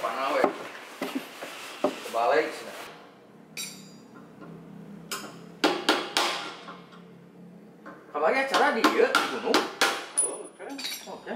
Mana we? Balik sih. Kabarnya acara di ieu di gunung. Oke.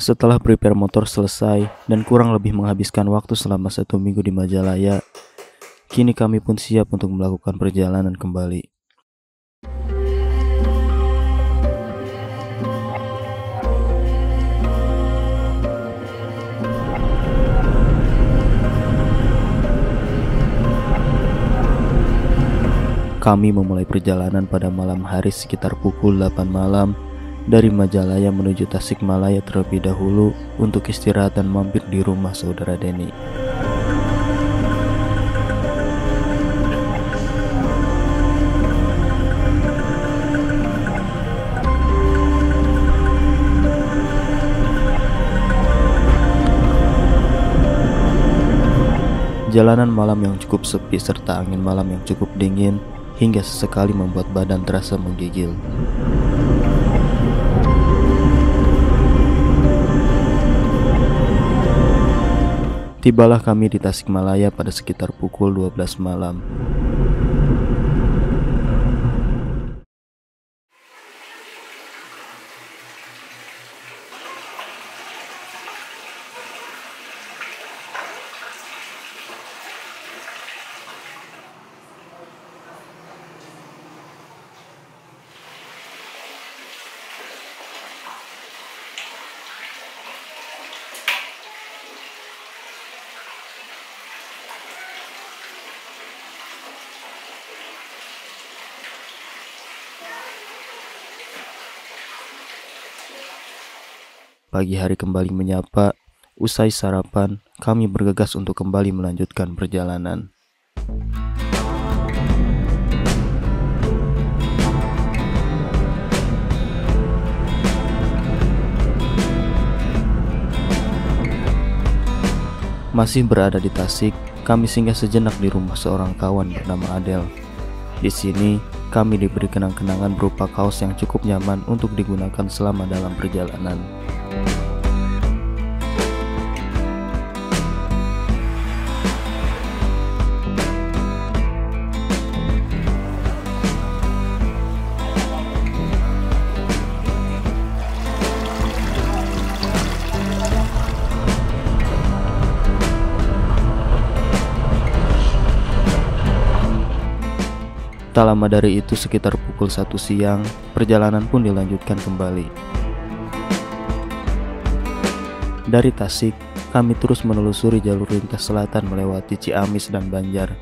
Setelah prepare motor selesai dan kurang lebih menghabiskan waktu selama 1 minggu di Majalaya, kini kami pun siap untuk melakukan perjalanan kembali. Kami memulai perjalanan pada malam hari sekitar pukul 8 malam dari Majalaya menuju Tasikmalaya terlebih dahulu untuk istirahat dan mampir di rumah saudara Denny. Jalanan malam yang cukup sepi serta angin malam yang cukup dingin hingga sesekali membuat badan terasa menggigil. Tibalah kami di Tasikmalaya pada sekitar pukul 12 malam. Pagi hari kembali menyapa. Usai sarapan, kami bergegas untuk kembali melanjutkan perjalanan. Masih berada di Tasik, kami singgah sejenak di rumah seorang kawan bernama Adel. Di sini, kami diberi kenang-kenangan berupa kaos yang cukup nyaman untuk digunakan selama dalam perjalanan. Tak lama dari itu, sekitar pukul 1 siang, perjalanan pun dilanjutkan kembali. Dari Tasik, kami terus menelusuri jalur lintas selatan melewati Ciamis dan Banjar.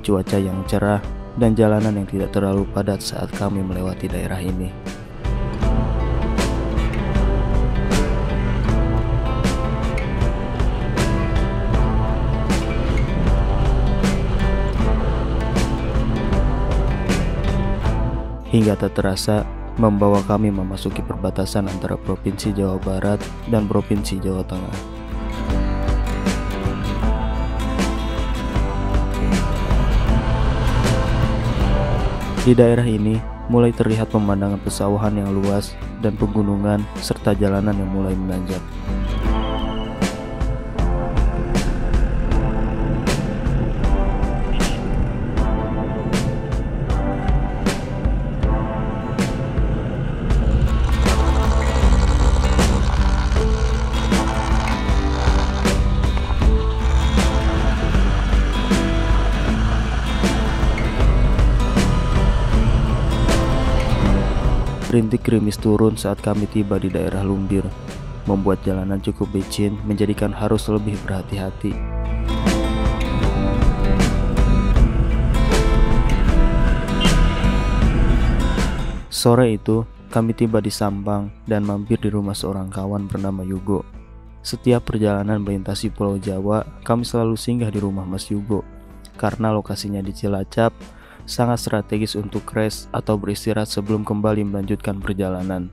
Cuaca yang cerah dan jalanan yang tidak terlalu padat saat kami melewati daerah ini. Hingga tak terasa membawa kami memasuki perbatasan antara Provinsi Jawa Barat dan Provinsi Jawa Tengah. Di daerah ini mulai terlihat pemandangan pesawahan yang luas dan pegunungan serta jalanan yang mulai menanjak. Rintik gerimis turun saat kami tiba di daerah Lumbir, membuat jalanan cukup licin, menjadikan harus lebih berhati-hati. Sore itu, kami tiba di Sampang dan mampir di rumah seorang kawan bernama Yugo. Setiap perjalanan melintasi Pulau Jawa, kami selalu singgah di rumah Mas Yugo karena lokasinya di Cilacap sangat strategis untuk rest atau beristirahat sebelum kembali melanjutkan perjalanan.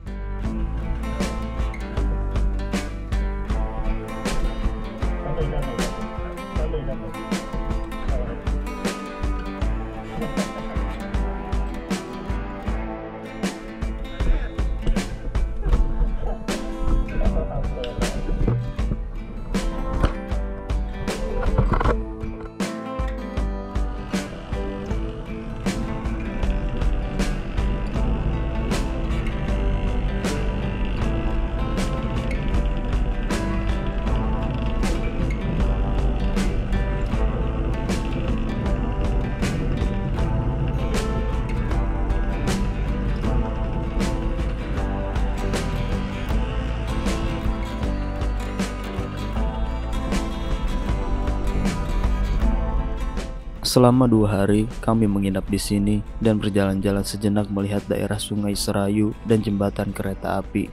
Selama 2 hari, kami menginap di sini dan berjalan-jalan sejenak melihat daerah Sungai Serayu dan jembatan kereta api.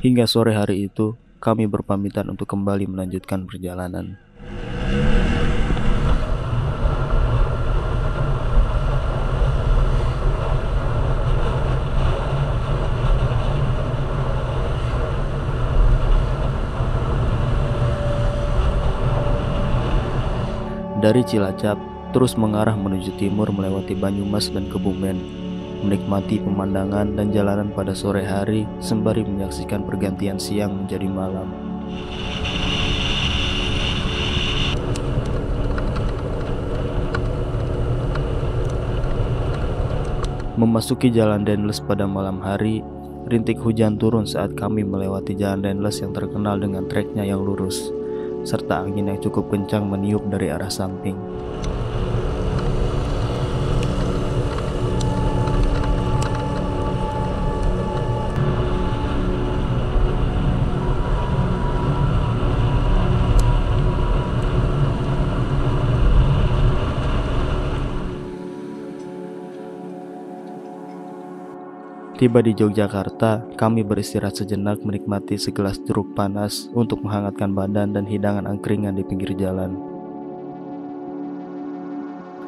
Hingga sore hari itu, kami berpamitan untuk kembali melanjutkan perjalanan. Dari Cilacap, terus mengarah menuju timur melewati Banyumas dan Kebumen, menikmati pemandangan dan jalanan pada sore hari sembari menyaksikan pergantian siang menjadi malam. Memasuki Jalan Dendles pada malam hari, rintik hujan turun saat kami melewati Jalan Dendles yang terkenal dengan treknya yang lurus, serta angin yang cukup kencang meniup dari arah samping. Tiba di Yogyakarta, kami beristirahat sejenak menikmati segelas jeruk panas untuk menghangatkan badan dan hidangan angkringan di pinggir jalan.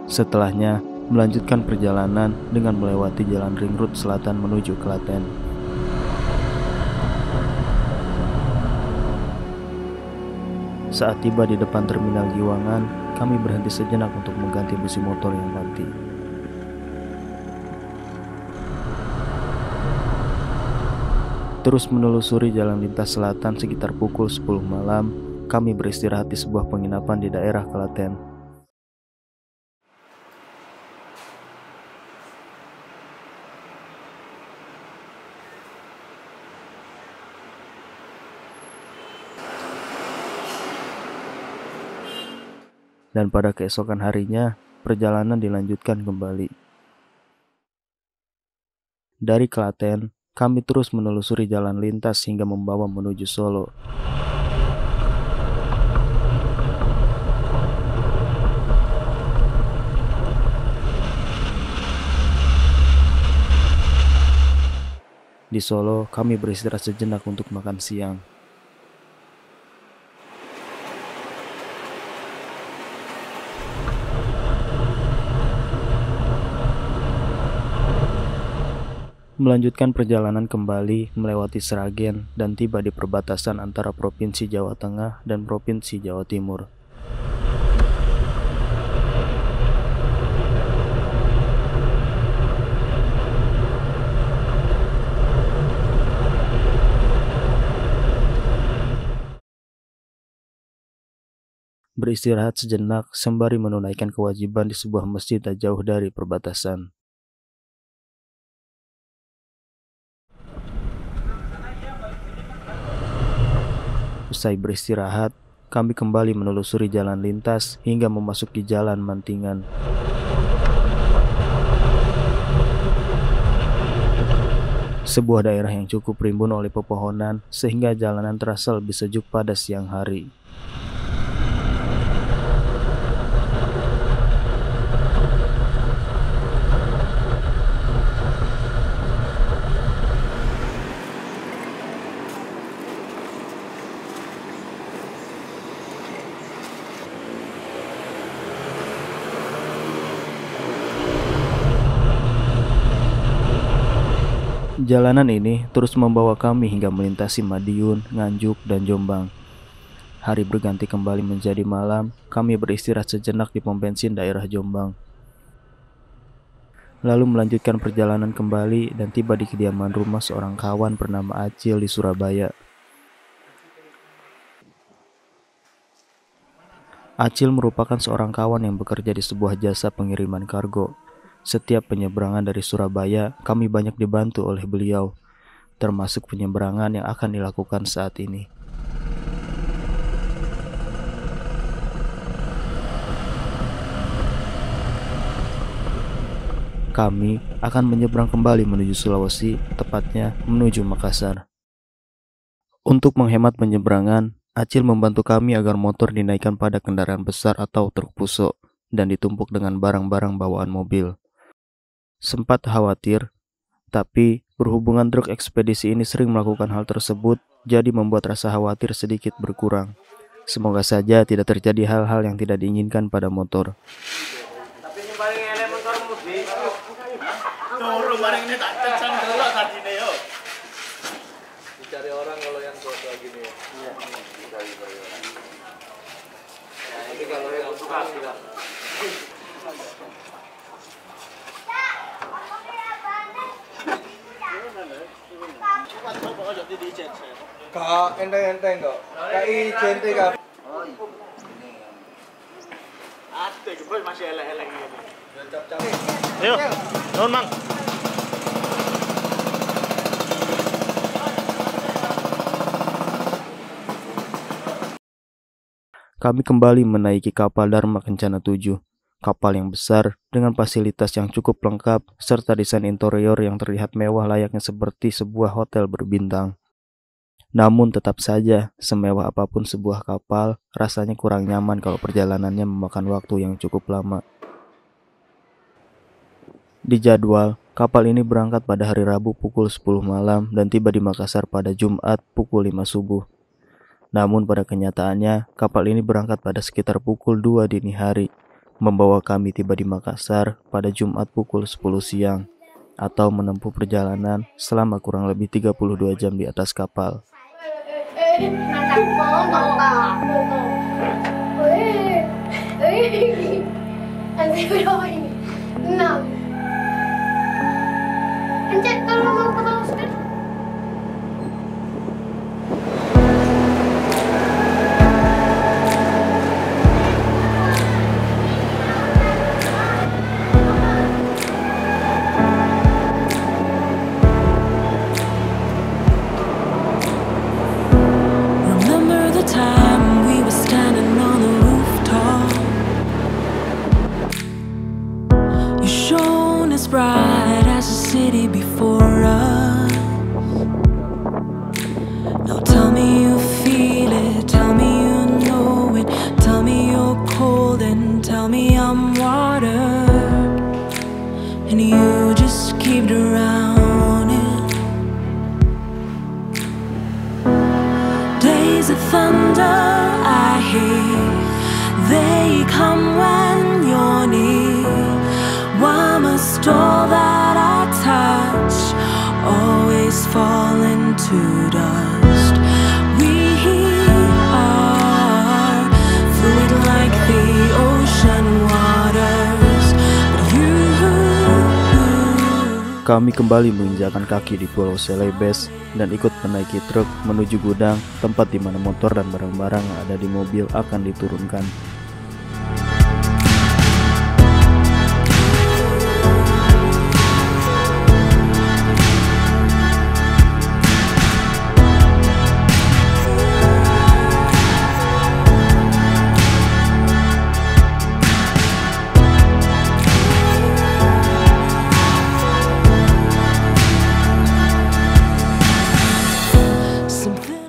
Setelahnya, melanjutkan perjalanan dengan melewati jalan ring road selatan menuju Klaten. Saat tiba di depan terminal Giwangan, kami berhenti sejenak untuk mengganti busi motor yang mati. Terus menelusuri jalan lintas selatan sekitar pukul 10 malam, kami beristirahat di sebuah penginapan di daerah Klaten. Dan pada keesokan harinya, perjalanan dilanjutkan kembali. Dari Klaten, kami terus menelusuri jalan lintas hingga membawa menuju Solo. Di Solo, kami beristirahat sejenak untuk makan siang. Melanjutkan perjalanan kembali melewati Sragen dan tiba di perbatasan antara Provinsi Jawa Tengah dan Provinsi Jawa Timur. Beristirahat sejenak sembari menunaikan kewajiban di sebuah masjid tak jauh dari perbatasan. Usai beristirahat, kami kembali menelusuri jalan lintas hingga memasuki Jalan Mantingan. Sebuah daerah yang cukup rimbun oleh pepohonan sehingga jalanan terasa lebih sejuk pada siang hari. Jalanan ini terus membawa kami hingga melintasi Madiun, Nganjuk, dan Jombang. Hari berganti kembali menjadi malam, kami beristirahat sejenak di pom bensin daerah Jombang. Lalu melanjutkan perjalanan kembali dan tiba di kediaman rumah seorang kawan bernama Acil di Surabaya. Acil merupakan seorang kawan yang bekerja di sebuah jasa pengiriman kargo. Setiap penyeberangan dari Surabaya, kami banyak dibantu oleh beliau, termasuk penyeberangan yang akan dilakukan saat ini. Kami akan menyeberang kembali menuju Sulawesi, tepatnya menuju Makassar. Untuk menghemat penyeberangan, Acil membantu kami agar motor dinaikkan pada kendaraan besar atau truk pusok dan ditumpuk dengan barang-barang bawaan mobil. Sempat khawatir, tapi berhubungan truk ekspedisi ini sering melakukan hal tersebut, jadi membuat rasa khawatir sedikit berkurang. Semoga saja tidak terjadi hal-hal yang tidak diinginkan pada motor. Dicari orang kalau yang tua gini ya. Iya, dicari orang. Tapi kalau yang suka tidak. Kak, enteng kok. Kak ijen kak. Oh iya. Ada kebel masih elek-elek ini. Ayo, nuhun Mang. Kami kembali menaiki kapal Dharma Kencana 7, kapal yang besar dengan fasilitas yang cukup lengkap serta desain interior yang terlihat mewah layaknya seperti sebuah hotel berbintang. Namun tetap saja, semewah apapun sebuah kapal, rasanya kurang nyaman kalau perjalanannya memakan waktu yang cukup lama. Di jadwal, kapal ini berangkat pada hari Rabu pukul 10 malam dan tiba di Makassar pada Jumat pukul 5 subuh. Namun pada kenyataannya, kapal ini berangkat pada sekitar pukul 2 dini hari, membawa kami tiba di Makassar pada Jumat pukul 10 siang, atau menempuh perjalanan selama kurang lebih 32 jam di atas kapal. thunder I hear, they come when you're near. Why must all that I touch always fall into dust? We are fluid like the ocean waters, but you. Kami kembali menginjakan kaki di Pulau Celebes dan ikut menaiki truk menuju gudang, tempat di mana motor dan barang-barang yang ada di mobil akan diturunkan.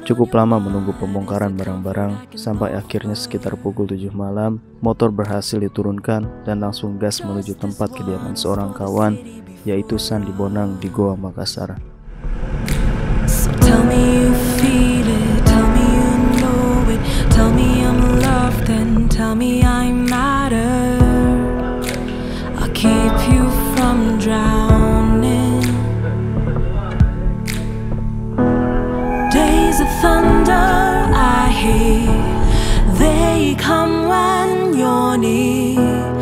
Cukup lama menunggu pembongkaran barang-barang, sampai akhirnya sekitar pukul 7 malam, motor berhasil diturunkan dan langsung gas menuju tempat kediaman seorang kawan, yaitu Sandi Bonang di Goa Makassar. So tell me you feel it, tell me you know it, tell me I'm loved and tell me I matter. I'll keep you from drowning. Days of thunder I hear, they come when you're near.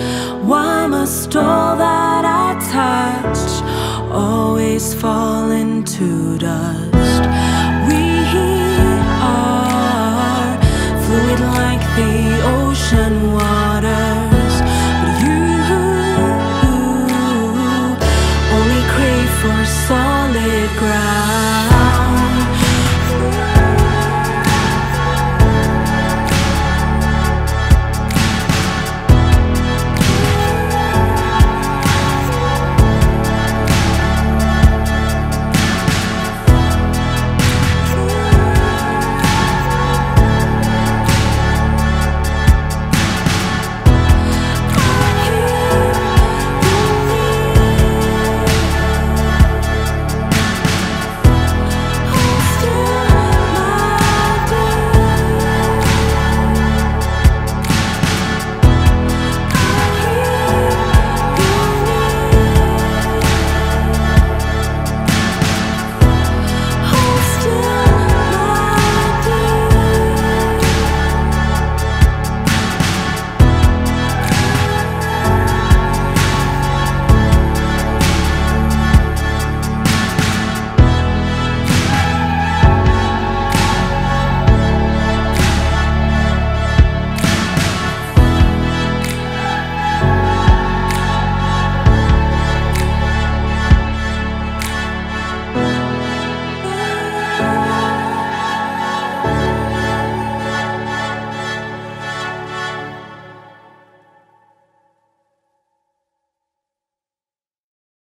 Why must all that I touch always fall into dust?